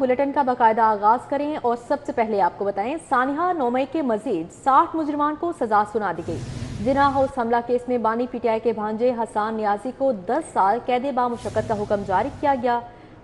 Bulletin का बाकायदा आगाज करें और सबसे पहले आपको बताएं, सानिहा 9 मई के मजीद 60 मुजरिमान को सजा सुना दी गई। जिना हाउस हमला केस में बानी पीटीआई के भांजे हसान नियाजी को 10 साल कैद बामुशक्कत का हुक्म जारी किया गया।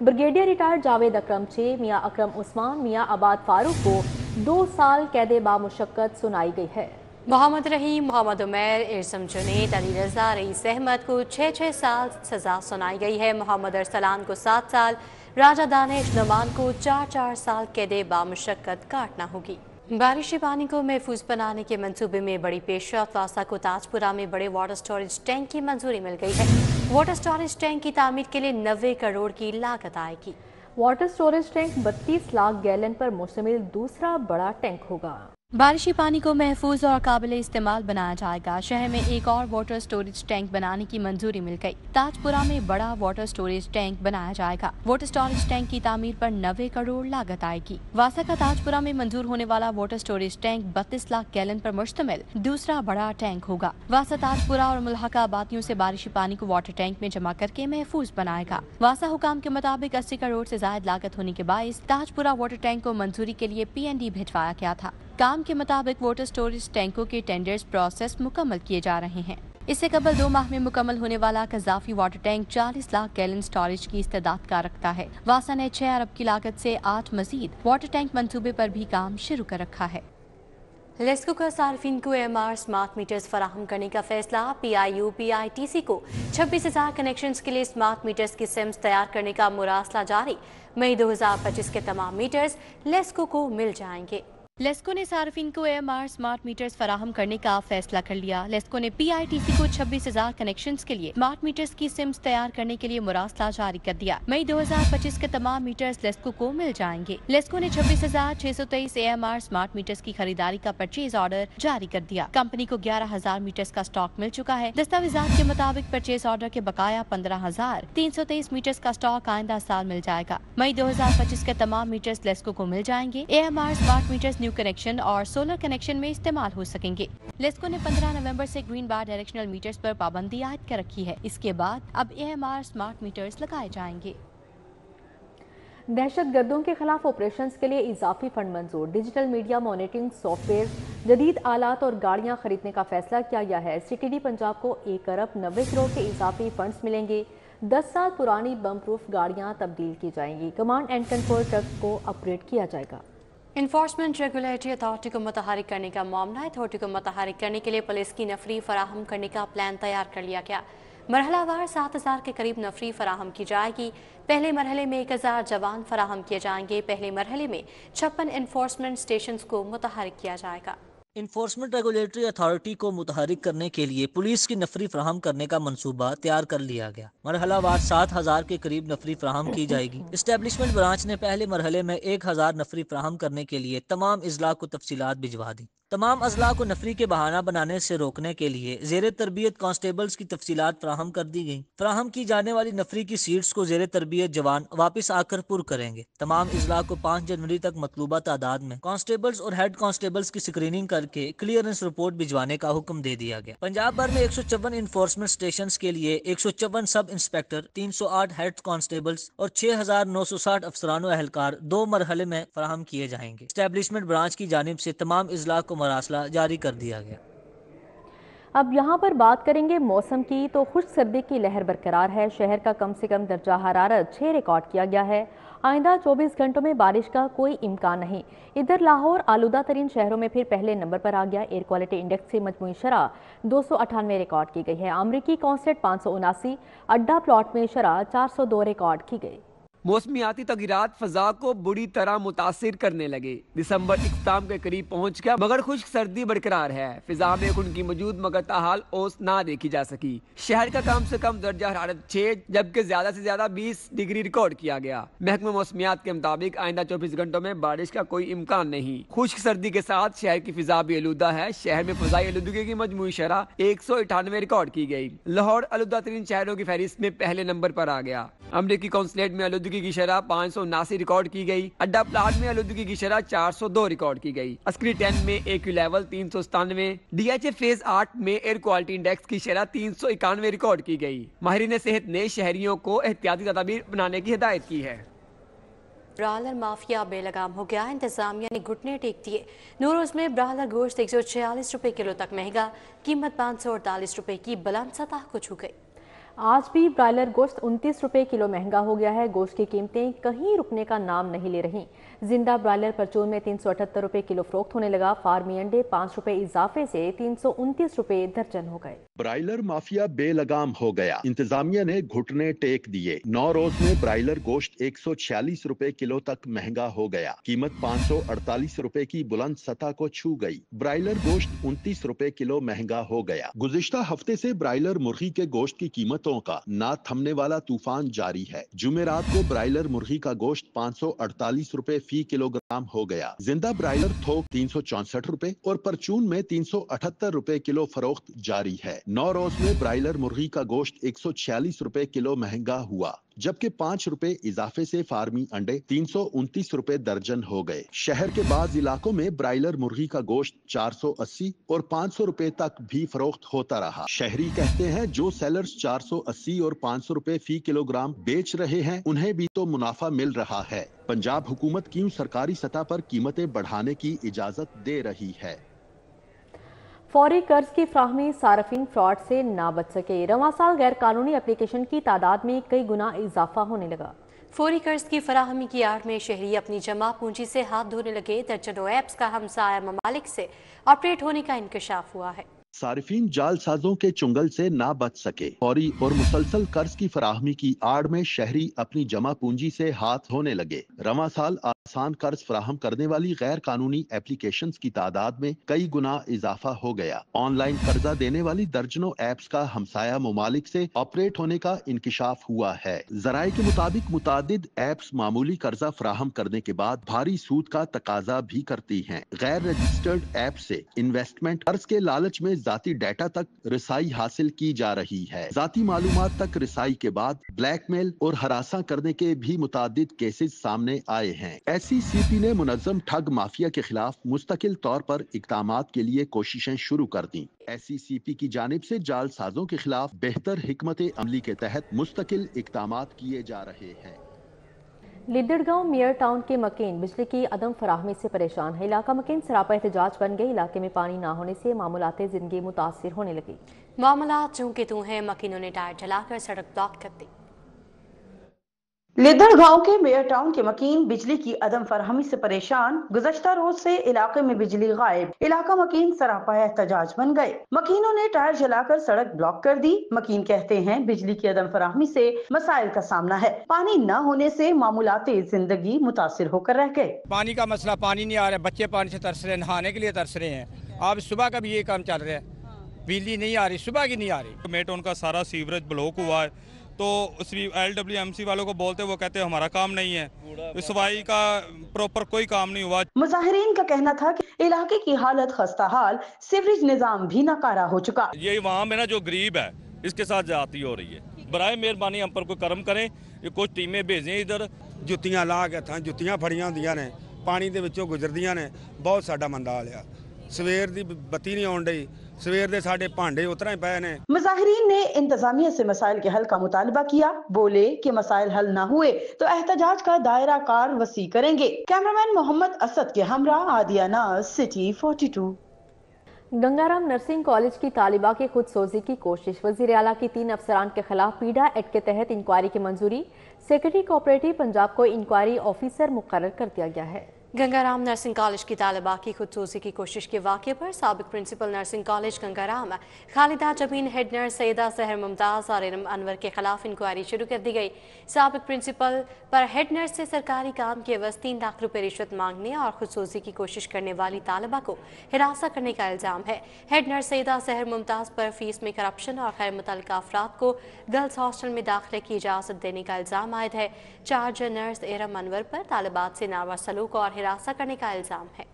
ब्रिगेडियर रिटायर्ड जावेद अकरम 6, मियाँ अकरम उस्मान, मियाँ आबाद फारूक को 2 साल कैद बामुशक्कत सुनाई गई है। मोहम्मद रहीम, मोहम्मद उमैर, इरसम जुनैद, अली रजा, रईस अहमद को 6-6 साल सजा सुनाई गई है। मोहम्मद अरसलान को 7 साल, राजा दानिश नमान को 4-4 साल कैद बामुशक्कत काटना होगी। बारिशी पानी को महफूज बनाने के मंसूबे में बड़ी पेशरफ्त। वासा को ताजपुरा में बड़े वाटर स्टोरेज टैंक की मंजूरी मिल गई है। वाटर स्टोरेज टैंक की तामीर के लिए 90 करोड़ की लागत आएगी। Water storage tank 32 lakh gallon पर मुश्तमिल दूसरा बड़ा टैंक होगा। बारिशी पानी को महफूज और काबिल इस्तेमाल बनाया जाएगा। शहर में एक और वाटर स्टोरेज टैंक बनाने की मंजूरी मिल गई। ताजपुरा में बड़ा वाटर स्टोरेज टैंक बनाया जाएगा। वाटर स्टोरेज टैंक की तामीर पर 90 करोड़ लागत आएगी। वासा का ताजपुरा में मंजूर होने वाला water storage tank 32 lakh gallon पर मुश्तमिल दूसरा बड़ा टैंक होगा। वासा ताजपुरा और मुल्हका आबादियों से बारिशी पानी को वाटर टैंक में जमा करके महफूज बनाएगा। वासा हुकाम के मुताबिक 80 करोड़ से ज्यादा लागत होने के बाइस ताजपुरा वाटर टैंक को मंजूरी के लिए PND भिजवाया गया था। काम के मुताबिक वाटर स्टोरेज टैंकों के टेंडर्स प्रोसेस मुकम्मल किए जा रहे हैं। इससे कबल 2 माह में मुकम्मल होने वाला Gaddafi water tank 40 lakh gallon storage की इस्तेदाद का रखता है। वासा ने 6 अरब की लागत से 8 मजीद वाटर टैंक मंसूबे पर भी काम शुरू कर रखा है। लेस्को का सार्फिन को AMR स्मार्ट मीटर्स फराहम करने का फैसला। PIU PITC को 26,000 कनेक्शंस के लिए स्मार्ट मीटर्स की सिम्स तैयार करने का मुरासला जारी। मई 2025 के तमाम मीटर्स लेस्को को मिल जाएंगे। लेस्को ने सार्फिन को AMR स्मार्ट मीटर्स फराहम करने का फैसला कर लिया। लेस्को ने PITC को 26,000 कनेक्शंस के लिए स्मार्ट मीटर्स की सिम्स तैयार करने के लिए मुरासला जारी कर दिया। मई 2025 के तमाम मीटर्स लेस्को को मिल जाएंगे। लेस्को ने 26,623 AMR स्मार्ट मीटर्स की खरीदारी का परचेज ऑर्डर जारी कर दिया। कंपनी को 11,000 मीटर्स का स्टॉक मिल चुका है। दस्तावेजात के मुताबिक परचेज ऑर्डर के बकाया 15,323 मीटर्स का स्टॉक आइंदा साल मिल जाएगा। मई 2025 के तमाम मीटर्स लेस्को को मिल जाएंगे। AMR स्मार्ट मीटर्स कनेक्शन और सोलर कनेक्शन में इस्तेमाल हो सकेंगे। लेस्को ने 15 नवंबर से ग्रीन बार डायरेक्शनल मीटर्स पर पाबंदी आयद कर रखी है। इसके बाद अब AMR स्मार्ट मीटर्स लगाए जाएंगे। दहशतगर्दों के खिलाफ ऑपरेशंस के लिए इजाफी फंड मंजूर। डिजिटल मीडिया मॉनिटरिंग सॉफ्टवेयर, जदीद आलात और गाड़ियां खरीदने का फैसला किया गया है। CTD पंजाब को 1 अरब 90 करोड़ के इजाफी फंड्स मिलेंगे। 10 साल पुरानी बम प्रूफ गाड़ियां तब्दील की जाएंगी। कमांड एंड कंट्रोल ट्रक को अपग्रेड किया जाएगा। इन्फोर्समेंट रेगुलेटरी अथॉरिटी को मुतहरिक करने का मामला। अथॉरिटी को मुतहरिक करने के लिए पुलिस की नफरी फराहम करने का प्लान तैयार कर लिया गया। मरहलावार 7,000 के करीब नफरी फराहम की जाएगी। पहले मरहले में 1,000 जवान फराहम किए जाएंगे। पहले मरहले में 56 इन्फोर्समेंट स्टेशंस को मुतहरिक किया जाएगा। इन्फोर्समेंट रेगुलेटरी अथॉरिटी को मुतहरिक करने के लिए पुलिस की नफरी फराहम करने का मंसूबा तैयार कर लिया गया। मरहलावार 7,000 के करीब नफरी फराहम की जाएगी। इस्टेब्लिशमेंट ब्रांच ने पहले मरहले में 1,000 नफरी फराहम करने के लिए तमाम अजला को तफसीलात भिजवा दी। तमाम अजला को नफरी के बहाना बनाने से रोकने के लिए जेर तरबियत कांस्टेबल्स की तफसीलात फराहम कर दी गई। फराहम की जाने वाली नफरी की सीट्स को जेर तरबियत जवान वापस आकर पुर करेंगे। तमाम अजला को 5 जनवरी तक मतलूबा तादाद में कांस्टेबल्स और हेड कांस्टेबल्स की स्क्रीनिंग करके क्लियरेंस रिपोर्ट भिजवाने का हुक्म दे दिया गया। पंजाब भर में 154 इन्फोर्समेंट स्टेशन के लिए 154 सब इंस्पेक्टर, 308 हेड कांस्टेबल्स और 6,960 अफसरान एहलकार 2 मरहले में फराहम किए जाएंगे। एस्टेब्लिशमेंट ब्रांच की जानिब से तमाम अजला को मरासला जारी कर दिया गया। अब यहाँ पर बात करेंगे मौसम की, तो खुश्क सर्दी की लहर बरकरार है। शहर का कम से कम दर्जा हरारत 6 रिकॉर्ड किया गया है। आइंदा 24 घंटों में बारिश का कोई इम्कान नहीं। इधर लाहौर आलूदा तरीन शहरों में फिर पहले नंबर पर आ गया। एयर क्वालिटी इंडेक्स से मजमूई शरह 298 रिकॉर्ड की गई है। अमरीकी कॉन्स्टेंट 579, अड्डा प्लॉट में शरह 402 रिकॉर्ड की गई। मौसमियाती तगीरात फजा को बुरी तरह मुतासिर करने लगे। दिसंबर इख्ताम के करीब पहुंच गया, मगर खुश्क सर्दी बरकरार है। फिजा में उनकी मौजूद मगर ताहाल ओस ना देखी जा सकी। शहर का कम से कम दर्जा हरारत 6 जबकि ज्यादा से ज्यादा 20 डिग्री रिकॉर्ड किया गया। महकमा मौसमियात के मुताबिक आइंदा 24 घंटों में बारिश का कोई इम्कान नहीं। खुश्क सर्दी के साथ शहर की फिजा भी आलूदा है। शहर में फजाई आलूदगी की मजमूई शरह 198 रिकॉर्ड की गई। लाहौर आलूदा तरीन शहरों की फहरिस्त में पहले नंबर पर आ गया। अमरीकी कॉन्सुलेट में आलूदगी की शरह 579 रिकॉर्ड की गई। अड्डा प्लाट में आलूदगी की शरह 402 रिकॉर्ड की गई। अस्करी 10 में AQ लेवल 397, DHA फेज 8 में एयर क्वालिटी इंडेक्स की शरह 391 रिकॉर्ड की गई। माहिरीन सेहत ने शहरियों को एहतियाती तदाबीर बनाने की हिदायत की है। برالر مافیا بے لگام ہو گیا، انتظامیہ نے گھٹنے ٹیک دیے۔ نوروز میں برالر گوشت 146 روپے کلو تک مہنگا، قیمت 548 روپے کی بلند سطح کو چھو گئی۔ آج بھی برائلر گوشت 29 روپے کلو مہنگا ہو گیا ہے۔ گوشت کی قیمتیں کہیں رکنے کا نام نہیں لے رہی۔ زندہ برائلر پرچون میں 378 روپے کلو فروخت ہونے لگا۔ فارمی انڈے 5 روپے اضافے سے 329 روپے درجن ہو گئے۔ برائلر مافیا بے لگام ہو گیا، انتظامیہ نے گھٹنے ٹیک دیے۔ نوروز میں برائلر گوشت 146 روپے کلو تک مہنگا ہو گیا، قیمت 548 روپے کی بلند سطح کو چھو گئی۔ برائلر گوشت 29 روپے کلو مہنگا ہو گیا۔ گزشتہ ہفتے سے برائلر مرغی کے گوشت کی قیمتوں کا نہ تھمنے والا طوفان جاری ہے۔ جمعرات کو برائلر مرغی کا گوشت 548 روپے فی کلو گرام ہو گیا۔ زندہ برائلر تھوک 364 روپے اور پرچون میں 378 روپے کلو فروخت جاری ہے۔ نوروز میں برائلر مرغی کا گوشت 146 روپے کلو مہنگا ہوا، جبکہ 5 روپے اضافے سے فارمی انڈے 329 روپے درجن ہو گئے۔ شہر کے بعض علاقوں میں برائلر مرغی کا گوشت 480 اور 500 روپے تک بھی فروخت ہوتا رہا۔ شہری کہتے ہیں جو سیلرز 480 اور 500 روپے فی کلو گرام بیچ رہے ہیں انہیں بھی تو منافع مل رہا ہے۔ پنجاب حکومت کیوں سرکاری سطح پر قیمتیں بڑھانے کی اجازت دے رہی ہے؟ فوری قرض کی فراہمی صارفین فراڈ سے نہ بچ سکے۔ رواں سال غیر قانونی اپلیکیشن کی تعداد میں کئی گنا اضافہ ہونے لگا۔ فوری قرض کی فراہمی کی آڑ میں شہری اپنی جمع پونجی سے ہاتھ دھونے لگے۔ درجنوں ایپس کا ہمسایہ ممالک سے آپریٹ ہونے کا انکشاف ہوا ہے۔ صارفین جال سازوں کے چنگل سے نہ بچ سکے۔ فوری اور مسلسل قرض کی فراہمی کی آڑ میں شہری اپنی جمع پونجی سے ہاتھ دھونے لگے۔ رواں سال آسان قرض فراہم کرنے والی غیر قانونی ایپلیکیشنز کی تعداد میں کئی گنا اضافہ ہو گیا۔ آن لائن قرضہ دینے والی درجنوں ایپس کا ہمسایہ ممالک سے آپریٹ ہونے کا انکشاف ہوا ہے۔ ذرائع کے مطابق متعدد ایپس معمولی قرضہ فراہم کرنے کے بعد بھاری سود کا تقاضا بھی کرتی ہیں۔ غیر رجسٹرڈ ایپ سے انویسٹمنٹ قرض کے لالچ میں ذاتی ڈیٹا تک رسائی حاصل کی جا رہی ہے۔ ذاتی معلومات تک رسائی کے بعد بلیک میل اور ہراساں کرنے کے بھی متعدد کیسز سامنے آئے ہیں۔ ایس ای سی پی نے منظم ٹھگ مافیا کے خلاف مستقل طور پر اقدامات کے لیے کوششیں شروع کر دیں۔ ایس ای سی پی کی جانب سے جال سازوں کے خلاف بہتر حکمت عملی کے تحت مستقل اقدامات کیے جا رہے ہیں۔ لیدڑ گاؤں میئر ٹاؤن کے مکین بجلی کی عدم فراہمی سے پریشان ہے۔ علاقہ مکین سراپا احتجاج بن گئے۔ علاقے میں پانی نہ ہونے سے معمولات زندگی متاثر ہونے لگی۔ معاملات چوں کہ توں ہیں، مکینوں نے ٹائر جلا کر سڑک بلاک کر دی۔ لیدڑ گاؤں کے میئر ٹاؤن کے مکین بجلی کی عدم فراہمی سے پریشان۔ گزشتہ روز سے علاقے میں بجلی غائب۔ علاقہ مکین سراپا احتجاج بن گئے۔ مکینوں نے ٹائر جلا کر سڑک بلاک کر دی۔ مکین کہتے ہیں بجلی کی عدم فراہمی سے مسائل کا سامنا ہے۔ پانی نہ ہونے سے معمولات زندگی متاثر ہو کر رہ گئے۔ پانی کا مسئلہ، پانی نہیں آ رہا، بچے پانی سے ترس رہے ہیں، نہانے کے لیے ترس رہے ہیں۔ اب صبح کا بھی یہ کام چل رہا ہے، بجلی نہیں آ رہی، صبح کی نہیں آ رہی۔ میئر ٹاؤن کا سارا سیوریج بلاک ہوا ہے، تو LWMC والوں کو بولتے وہ کہتے ہیں ہمارا کام نہیں ہے، صفائی کا پراپر کوئی کام نہیں ہوا۔ مظاہرین کا کہنا تھا کہ علاقے کی حالت خستہ حال، سیوریج نظام بھی ناکارہ ہو چکا۔ یہ وہاں میں نا جو غریب ہے اس کے ساتھ زیادتی ہو رہی ہے۔ برائے مہربانی ہم پر کوئی کرم کریں، یہ کچھ ٹیمیں بھیجیں ادھر۔ جتیاں لا کے تھا، جتیاں پھڑیاں ہوندیاں نے، پانی دے وچوں گزردیاں نے، بہت ساڈا مندا حال ہے۔ سویر دی بتی نہیں آن ڈئی، سویر دے ساڈے بھانڈے اترا ہی پئے نے۔ مظاہرین نے انتظامیہ سے مسائل کے حل کا مطالبہ کیا۔ بولے کہ مسائل حل نہ ہوئے تو احتجاج کا دائرہ کار وسیع کریں گے۔ کیمرامین محمد اسد کے ہمراہ Adia Naz, city 42۔ Ganga Ram nursing college کی طالبہ کی خود سوزی کی کوشش۔ وزیر اعلیٰ کی 3 افسران کے خلاف پیڈا ایکٹ کے تحت انکوائری کی منظوری۔ سیکرٹری کوآپریٹو پنجاب کو انکوائری آفیسر مقرر کر دیا گیا ہے۔ گنگا رام نرسنگ کالج کی طالبہ کی خودسوزی کی کوشش کے واقعے پر سابق principal nursing college Ganga Ram Khalida Jabeen, head nurse Syeda Sehar Mumtaz اور ارم انور کے خلاف انکوائری شروع کر دی گئی۔ سابق پرنسپل پر ہیڈ نرس سے سرکاری کام کے عوض 3 لاکھ روپے رشوت مانگنے اور خودسوزی کی کوشش کرنے والی طالبہ کو ہراساں کرنے کا الزام ہے۔ ہیڈ نرس سیدہ سحر ممتاز پر فیس میں کرپشن اور غیر متعلقہ افراد کو گرلز ہاسٹل میں داخلے کی اجازت دینے کا الزام عائد ہے۔ چارج نرس ارم انور پر طالبات سے ناروا سلوک اور ہراساں کرنے کا الزام ہے۔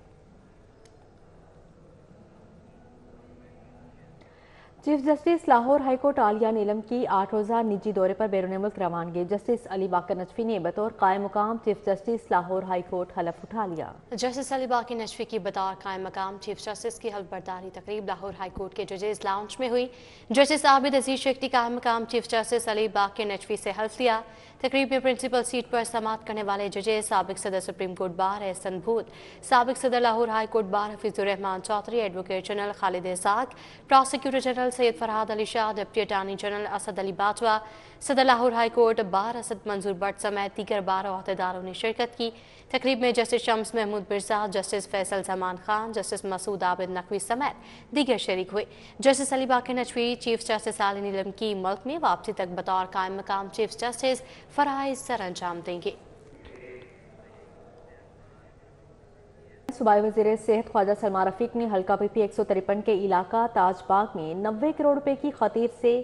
Chief justice Lahore high court Aalia Neelum کی 8 روزہ نجی دورے پر بیرون ملک روانگی۔ جسٹس علی باقر نجفی نے بطور قائم مقام chief justice Lahore high court حلف اٹھا لیا۔ جسٹس علی باقر نجفی کی بطور قائم مقام چیف جسٹس کی حلف برداری تقریب لاہور ہائی کورٹ کے ججز لاؤنج میں ہوئی۔ جسٹس عابد عزیز شیخ نے قائم مقام چیف جسٹس علی باقر نجفی سے حلف لیا۔ तकरीब में प्रिंसिपल सीट पर समाअत करने वाले जजेस साबिक सदर supreme court bar Ehsan Bhoon, साबिक सदर Lahore high court bar Hafeezur Rehman Chaudhry, advocate general Khalid Ishaq, prosecutor general Syed Farhad Ali Shah, deputy attorney general Asad Ali Bajwa, सदर Lahore high court bar Asad Manzoor Butt समेत दीगर बार अहदेदारों ने शिरकत की। तकरीब में justice Shams Mahmood Mirza, justice Faisal Zaman Khan, justice Masood Abid Naqvi समेत दीगर शरीक हुए। Justice Ali Baqar Najafi, chief justice Aalia Neelum की मुल्क में वापसी तक बतौर कायम मकाम चीफ जस्टिस फराइज सर अंजाम देंगे। सूबाई वज़ीर सेहत ख्वाजा सलमान रफीक ने हल्का PP 153 के इलाका ताजबाग में 90 करोड़ रुपए की खतीर से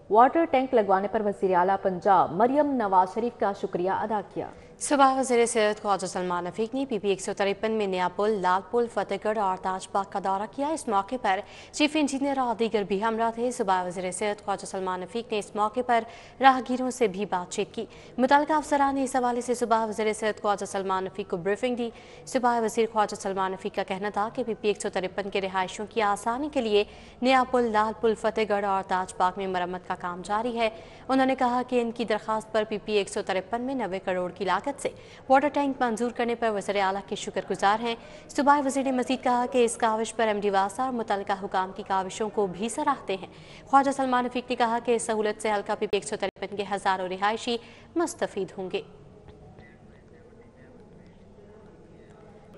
वाटर टैंक लगवाने पर वज़ीर आला पंजाब मरियम नवाज शरीफ का शुक्रिया अदा किया। सूबाई वज़ीर सेहत ख्वाजा सलमान रफीक ने PP 153 में नया पुल, लाल पुल, फतेहगढ़ और ताजबाग का दौरा किया। इस मौके पर चीफ इंजीनियर और दीगर भी हमरा थे। सूबाई वज़ीर सेहत ख्वाजा सलमान रफीक ने इस मौके पर राहगीरों से भी बातचीत की। मुतल्लिका अफसरान ने इस हवाले से सूबाई वज़ीर सेहत ख्वाजा सलमान रफीक को ब्रीफिंग दी। सूबाई वज़ीर ख्वाजा सलमान रफीक का कहना था कि PP 153 के रिहायशियों की आसानी के लिए नया पुल, लाल पुल, फतेहगढ़ और ताजबाग में मरम्मत का काम जारी है। उन्होंने कहा कि इनकी दरखास्त पर PP 153 में 90 करोड़ की लागत से वाटर टैंक मंजूर करने पर वज़ीर आला के शुक्रगुजार हैं। सूबाई वज़ीर ने मज़ीद कहा कि इस काविश पर MD वासा और मुतल्लिका हुकाम की काविशों को भी सराहते हैं। ख्वाजा सलमान रफीक ने कहा कि इस सहूलत से हल्का PP 153 के हज़ारों रिहायशी मुस्तफ़ीद होंगे।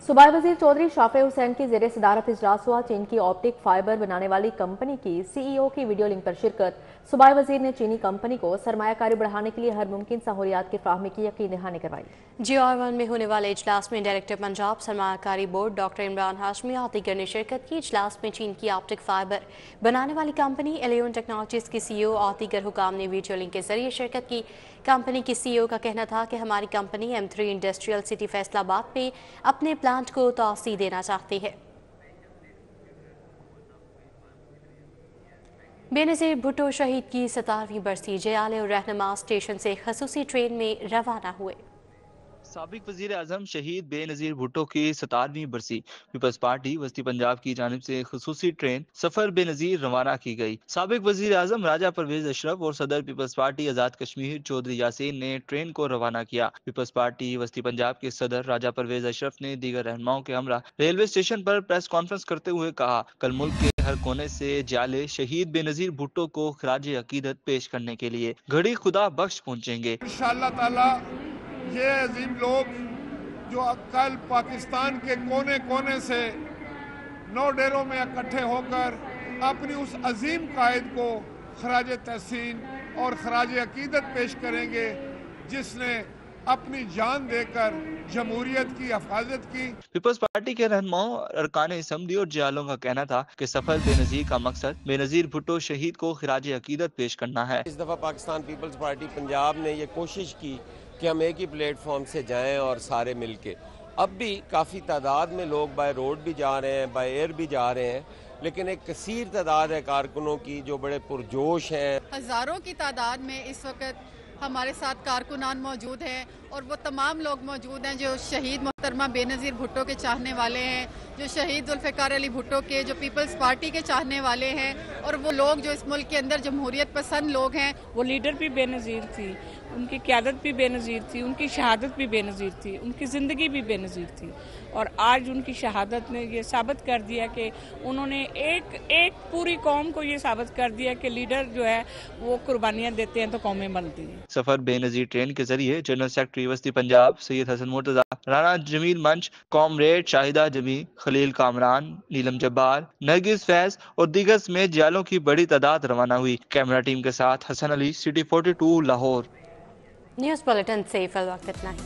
सूबाई वज़ीर चौधरी शाफे हुसैन की ज़ेरे सदारत इजलास हुआ। चीन की ऑप्टिक फाइबर बनाने वाली कंपनी की CEO की वीडियो लिंक पर शिरकत। सूबाई वज़ीर ने चीनी कंपनी को सरमायाकारी बढ़ाने के लिए हर मुमकिन सहूलियात की फ्राहमी की यकीन दहानी करवाई। GR1 में होने वाले इजलास में डायरेक्टर पंजाब सरमायाकारी बोर्ड डॉक्टर इमरान हाशमी और दीगर ने शिरकत की। इजलास में चीन की ऑप्टिक फाइबर बनाने वाली कंपनी एलियन टेक्नोलॉजीज की CEO और दीगर हुकाम ने वीडियो लिंक के जरिए शिरकत की। कंपनी की CEO का कहना था कि हमारी company M3 industrial city Faisalabad में अपने प्लांट को तोसी देना चाहती है। बेनज़ीर भुट्टो शहीद की 17वीं बरसी जयाले और रहनुमा स्टेशन से खसूसी ट्रेन में रवाना हुए। साबिक वज़ीर आज़म शहीद बेनज़ीर भुट्टो की 17वीं बरसी पीपल्स पार्टी वस्ती पंजाब की जानिब से खुसूसी ट्रेन सफर बेनज़ीर रवाना की गई। साबिक वज़ीर आज़म राजा परवेज अशरफ और सदर पीपल्स पार्टी आज़ाद कश्मीर चौधरी यासीन ने ट्रेन को रवाना किया। पीपल्स पार्टी वस्ती पंजाब के सदर राजा परवेज अशरफ ने दीगर रहनुमाओं के हमरा रेलवे स्टेशन पर प्रेस कॉन्फ्रेंस करते हुए कहा, कल मुल्क के हर कोने से जाले शहीद बेनज़ीर भुट्टो को खराज अकीदत पेश करने के लिए घड़ी खुदा बख्श पहुँचेंगे। इंशाअल्लाह ताला ये अजीम लोग जो कल पाकिस्तान के कोने कोने से 9 डेरों में इकट्ठे होकर अपनी उस अजीम कायद को खराज तहसीन और खराज अकीदत पेश करेंगे, जिसने अपनी जान देकर जमहूरियत की हिफाजत की। पीपल्स पार्टी के रहनुमाओं अरकान असम्बली और जयालों का कहना था कि सफर बेनज़ीर का मकसद बेनज़ीर भुट्टो शहीद को खराज अकीदत पेश करना है। इस दफा पाकिस्तान पीपल्स पार्टी पंजाब ने ये कोशिश की कि हम एक ही प्लेटफॉर्म से जाएं और सारे मिलके। अब भी काफ़ी तादाद में लोग बाय रोड भी जा रहे हैं, बाय एयर भी जा रहे हैं, लेकिन एक कसीर तादाद है कारकुनों की जो बड़े पुरजोश हैं। हज़ारों की तादाद में इस वक्त हमारे साथ कारकुनान मौजूद हैं और वो तमाम लोग मौजूद हैं जो शहीद मोहतरमा बेनज़ीर भुट्टो के चाहने वाले हैं, जो शहीद जुल्फ़िकार अली भुट्टो के, जो पीपल्स पार्टी के चाहने वाले हैं, और वो लोग जो इस मुल्क के अंदर जमहूरियत पसंद लोग हैं। वो लीडर भी बेनज़ीर थी, उनकी क़यादत भी बेनज़ीर थी, उनकी शहादत भी बेनज़ीर थी, उनकी ज़िंदगी भी बेनज़ीर थी, और आज उनकी शहादत ने ये साबित कर दिया कि उन्होंने एक पूरी कौम को ये साबित कर दिया कि लीडर जो है वो कुर्बानियाँ देते हैं तो कौमें बनती हैं। सफर बेनज़ीर ट्रेन के जरिए जनरल सेक्रेटरी वस्ती पंजाब सैयद हसन मुर्तज़ा, राना जमील मंच, कॉमरेड शाहिदा जमी, खलील कामरान, नीलम जब्बार, नरगिस फैज और दीगर समेत जालों की बड़ी तादाद रवाना हुई। कैमरा टीम के साथ Hassan Ali, city 42 Lahore. News bulletin से फिल वक्त इतना ही।